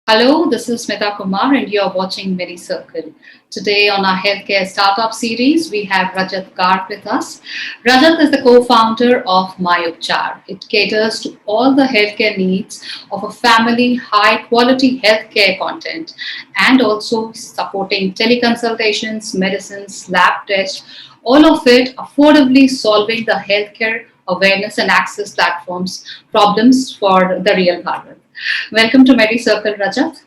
Hello, this is Smita Kumar and you're watching Medicircle. Today on our healthcare startup series, we have Rajat Garg with us. Rajat is the co-founder of myUpchar. It caters to all the healthcare needs of a family, high quality healthcare content and also supporting teleconsultations, medicines, lab tests, all of it affordably solving the healthcare awareness and access platforms problems for the real Bharat. Welcome to Medicircle, Rajat.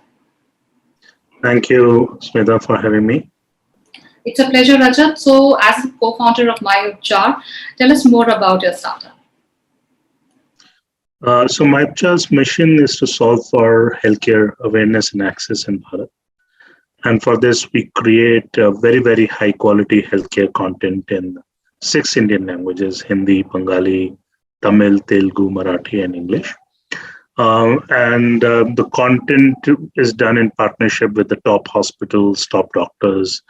Thank you, Smita, for having me. It's a pleasure, Rajat. So, as a co-founder of myUpchar, tell us more about your startup. So myUpchar's mission is to solve for healthcare awareness and access in Bharat. And for this, we create very high quality healthcare content in 6 Indian languages: Hindi, Bengali, Tamil, Telugu, Marathi, and English. The content is done in partnership with the top hospitals, top doctors.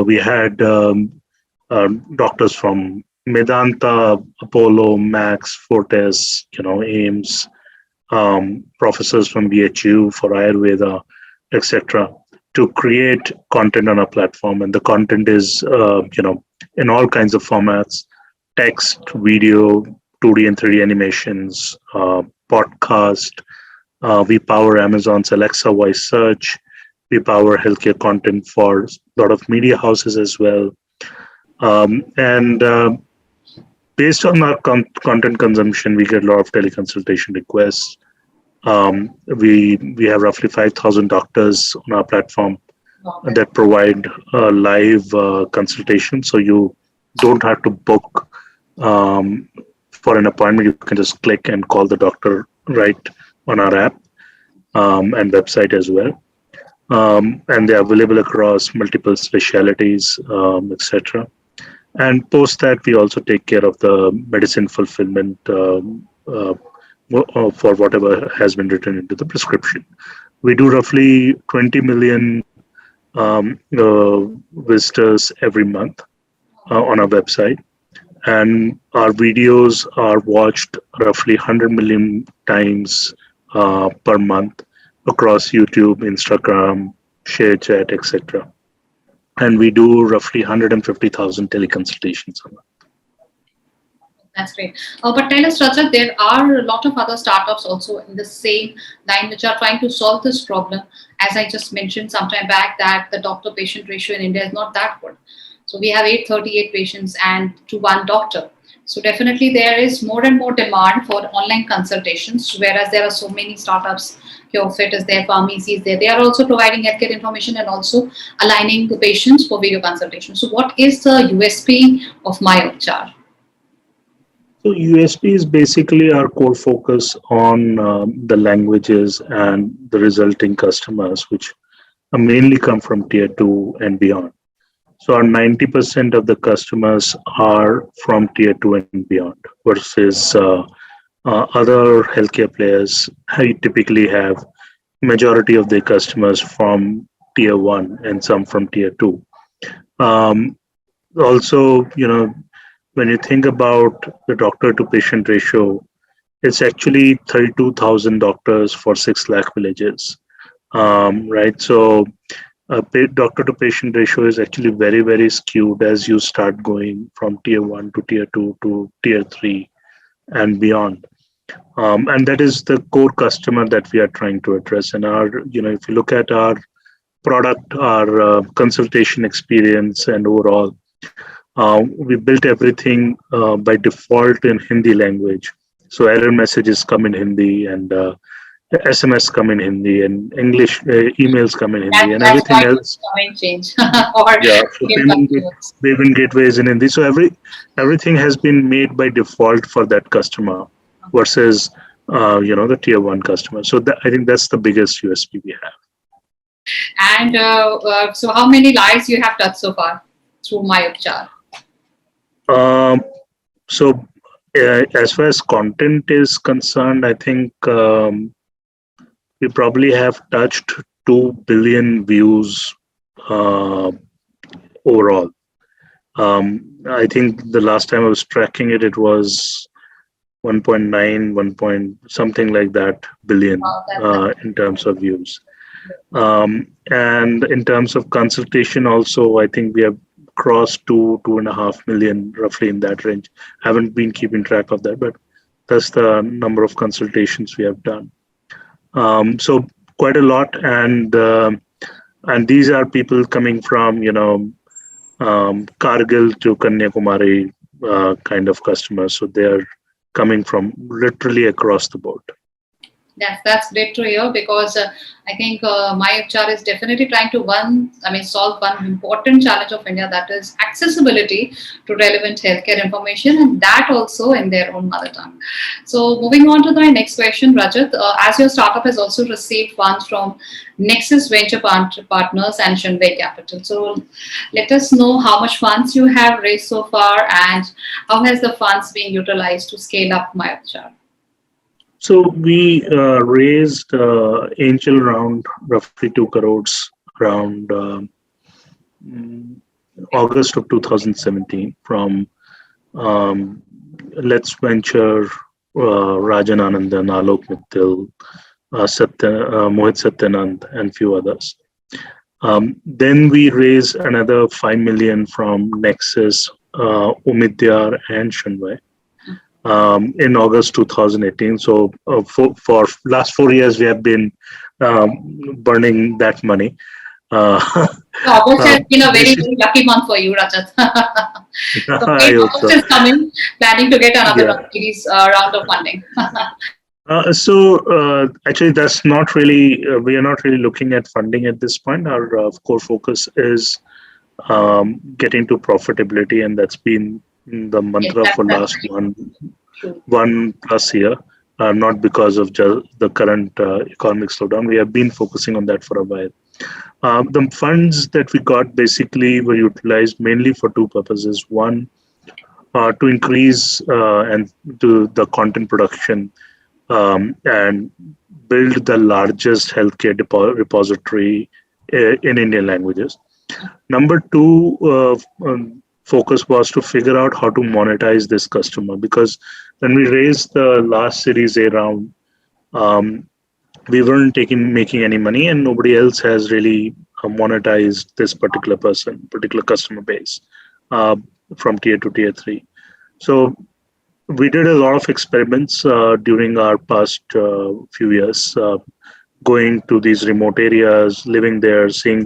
We had doctors from Medanta, Apollo, Max, Fortis, AIMS, professors from BHU for Ayurveda, etc., to create content on our platform. And the content is, in all kinds of formats: text, video, 2D and 3D animations, podcast. We power Amazon's Alexa voice search. We power healthcare content for a lot of media houses as well. Based on our content consumption, we get a lot of teleconsultation requests. We have roughly 5,000 doctors on our platform that provide live consultation. So you don't have to book for an appointment. You can just click and call the doctor right on our app and website as well. And they're available across multiple specialities, etc. And post that, we also take care of the medicine fulfillment for whatever has been written into the prescription. We do roughly 20 million visitors every month on our website. And our videos are watched roughly 100 million times per month across YouTube, Instagram, ShareChat, etc. And we do roughly 150,000 teleconsultations a month. That's great. But tell us, Rajat, there are a lot of other startups also in the same line which are trying to solve this problem. As I just mentioned some time back, that the doctor-patient ratio in India is not that good. So we have 838 patients and to one doctor. So definitely there is more and more demand for online consultations, whereas there are so many startups. CureFit is there, Pharmacy is there. They are also providing healthcare information and also aligning the patients for video consultation. So what is the USP of myUpchar? So USP is basically our core focus on the languages and the resulting customers, which mainly come from tier 2 and beyond. So our 90% of the customers are from tier 2 and beyond, versus other healthcare players typically have majority of their customers from tier 1 and some from tier 2. Also, when you think about the doctor to patient ratio, it's actually 32,000 doctors for 6 lakh villages, right? So doctor to patient ratio is actually very skewed as you start going from tier 1 to tier 2 to tier 3 and beyond. And that is the core customer that we are trying to address. And if you look at our product, our consultation experience and overall, we built everything by default in Hindi language. So error messages come in Hindi, and SMS come in Hindi, and English emails come in Hindi, and everything else. Change. So payment gateways in Hindi. So everything has been made by default for that customer versus the tier 1 customer. So I think that's the biggest USP we have. And so how many lives you have touched so far through myUpchar? So as far as content is concerned, I think we probably have touched 2 billion views overall. I think the last time I was tracking it, it was 1.9, 1 point something like that billion That's in terms of views. And in terms of consultation, also, I think we have crossed 2.5 million, roughly in that range. Haven't been keeping track of that, but that's the number of consultations we have done. So quite a lot, and these are people coming from Kargil to Kanyakumari kind of customers. So they are coming from literally across the board. That's great to hear, because I think myUpchar is definitely trying to solve one important challenge of India, that is accessibility to relevant healthcare information, and that also in their own mother tongue. So moving on to my next question, Rajat, as your startup has also received funds from Nexus Venture Partners and Shanway Capital. So let us know how much funds you have raised so far, and how has the funds been utilized to scale up myUpchar? So we raised angel round roughly 2 crores around mm, August of 2017 from um, Let's Venture, Rajan Anandan, Alok Mittal, Mohit Satyanand, and few others. Then we raised another 5 million from Nexus, Umidyar, and Shanway in August 2018. So for last 4 years, we have been burning that money. So August has been a very, Basically, very lucky month for you, Rajat. So I great, hope August so. is coming, planning to get another Yeah. round of funding. Actually, that's not really, we are not really looking at funding at this point. Our core focus is getting to profitability, and that's been the Yes, mantra for that's last very true. one plus year. Not because of just the current economic slowdown. We have been focusing on that for a while. The funds that we got basically were utilized mainly for two purposes. One, to increase and do the content production and build the largest healthcare repository in Indian languages. Number two, focus was to figure out how to monetize this customer, because when we raised the last Series A round, um, we weren't making any money, and nobody else has really monetized this particular customer base uh, from tier 2 tier 3. So we did a lot of experiments during our past few years, going to these remote areas, living there, seeing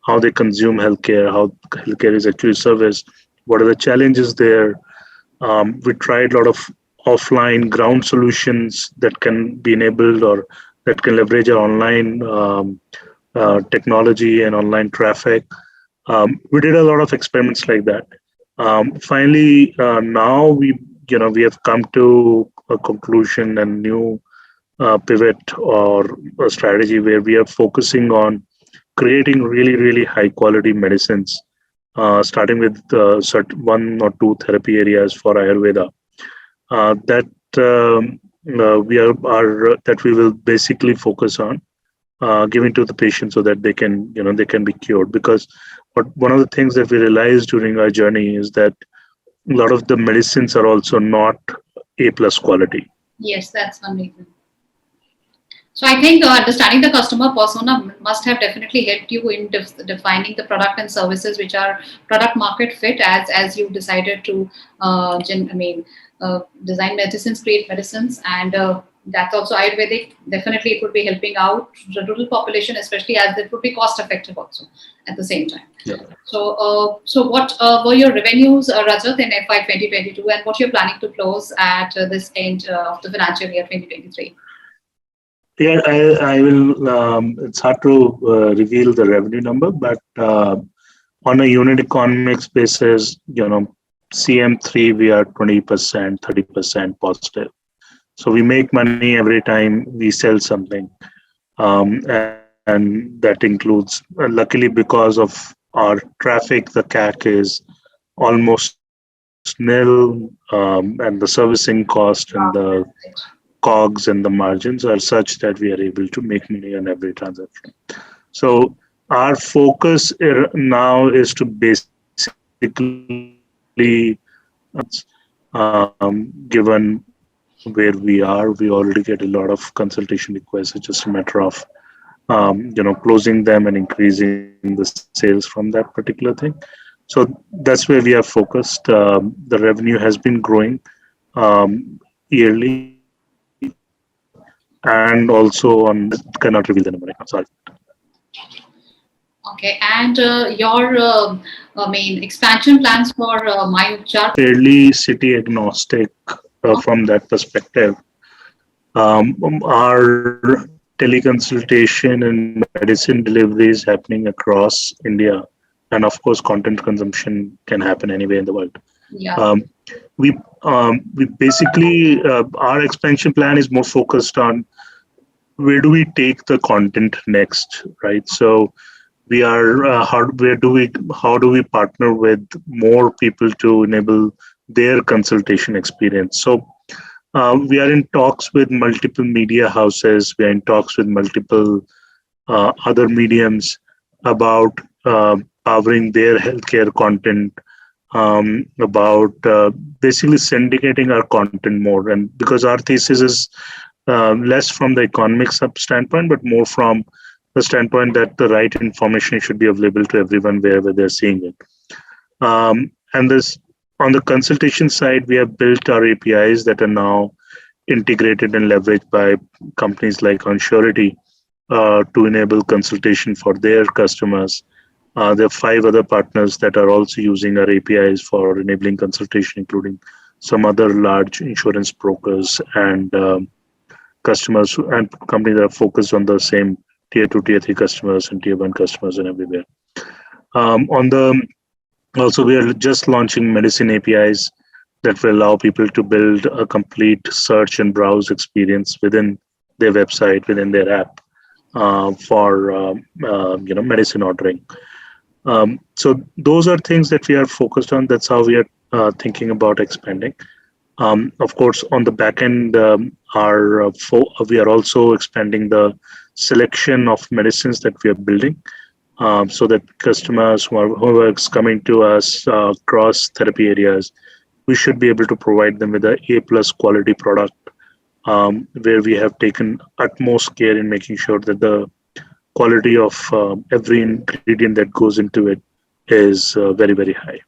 how they consume healthcare, how healthcare is actually serviced, what are the challenges there. We tried a lot of offline ground solutions that can be enabled or that can leverage our online technology and online traffic. We did a lot of experiments like that. Finally, now we have come to a conclusion and new pivot or a strategy where we are focusing on creating really, really high quality medicines, starting with one or two therapy areas for Ayurveda. That that we will basically focus on giving to the patient so that they can be cured. Because one of the things that we realized during our journey is that a lot of the medicines are also not A plus quality. Yes, that's one reason. So I think understanding the customer persona must have definitely helped you in defining the product and services which are product market fit, as you decided to design medicines, create medicines, and that's also Ayurvedic. Definitely, it would be helping out the rural population, especially as it would be cost effective also at the same time. Yeah. So what were your revenues, Rajat, in FY 2022, and what you're planning to close at this end of the financial year 2023? Yeah, I will. It's hard to reveal the revenue number, but on a unit economics basis, CM3 we are 20%, 30% positive. So we make money every time we sell something, and that includes, luckily, because of our traffic, the CAC is almost nil, and the servicing cost and the COGS and the margins are such that we are able to make money on every transaction. So our focus now is to basically given where we are. We already get a lot of consultation requests. It's just a matter of closing them and increasing the sales from that particular thing. So that's where we are focused. The revenue has been growing yearly, and also on cannot reveal the number right now. Sorry. Okay, and your main expansion plans for myUpchar? Fairly city agnostic from that perspective. Our teleconsultation and medicine delivery is happening across India, and of course, content consumption can happen anywhere in the world. Yeah. Um, we basically our expansion plan is more focused on where do we take the content next, right? So we are how do we partner with more people to enable their consultation experience? So we are in talks with multiple media houses. We are in talks with multiple other mediums about powering their healthcare content, about basically syndicating our content more. And because our thesis is less from the economic standpoint, but more from the standpoint that the right information should be available to everyone wherever they're seeing it. And this on the consultation side, we have built our APIs that are now integrated and leveraged by companies like Onsurity to enable consultation for their customers. There are 5 other partners that are also using our APIs for enabling consultation, including some other large insurance brokers and customers and companies that are focused on the same tier 2, tier 3 customers and tier 1 customers and everywhere. On the Also, we are just launching medicine APIs that will allow people to build a complete search and browse experience within their website, within their app for medicine ordering. So those are things that we are focused on. That's how we are thinking about expanding. Of course, on the back end, we are also expanding the selection of medicines that we are building, so that customers who are coming to us across therapy areas, we should be able to provide them with a A+ quality product, where we have taken utmost care in making sure that the quality of every ingredient that goes into it is very, very high.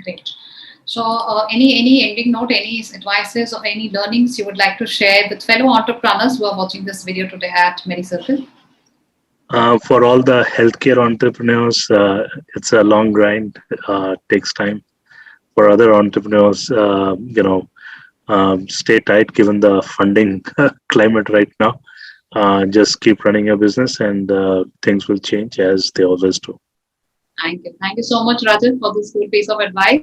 Great. So, any ending note, any advices, or any learnings you would like to share with fellow entrepreneurs who are watching this video today at Medicircle? For all the healthcare entrepreneurs, it's a long grind, takes time. For other entrepreneurs, stay tight given the funding climate right now. Just keep running your business, and things will change as they always do. Thank you. Thank you so much, Rajat, for this good piece of advice.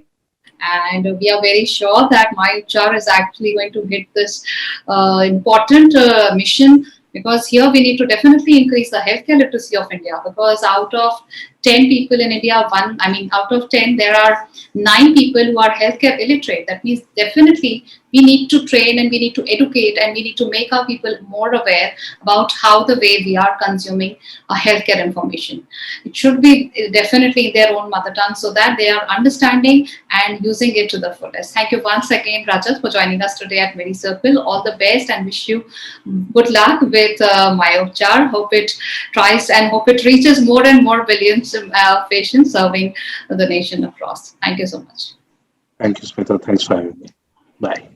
And we are very sure that myUpchar is actually going to hit this important mission, because here we need to definitely increase the healthcare literacy of India, because out of 10 people in India, out of 10, there are 9 people who are healthcare illiterate. That means definitely we need to train and we need to educate and we need to make our people more aware about how the way we are consuming healthcare information. It should be definitely in their own mother tongue, so that they are understanding and using it to the fullest. Thank you once again, Rajat, for joining us today at Medicircle. All the best and wish you good luck with myUpchar. Hope it tries and hope it reaches more and more billions of patients, serving the nation across. Thank you so much. Thank you, Smita. Thanks for having me. Bye.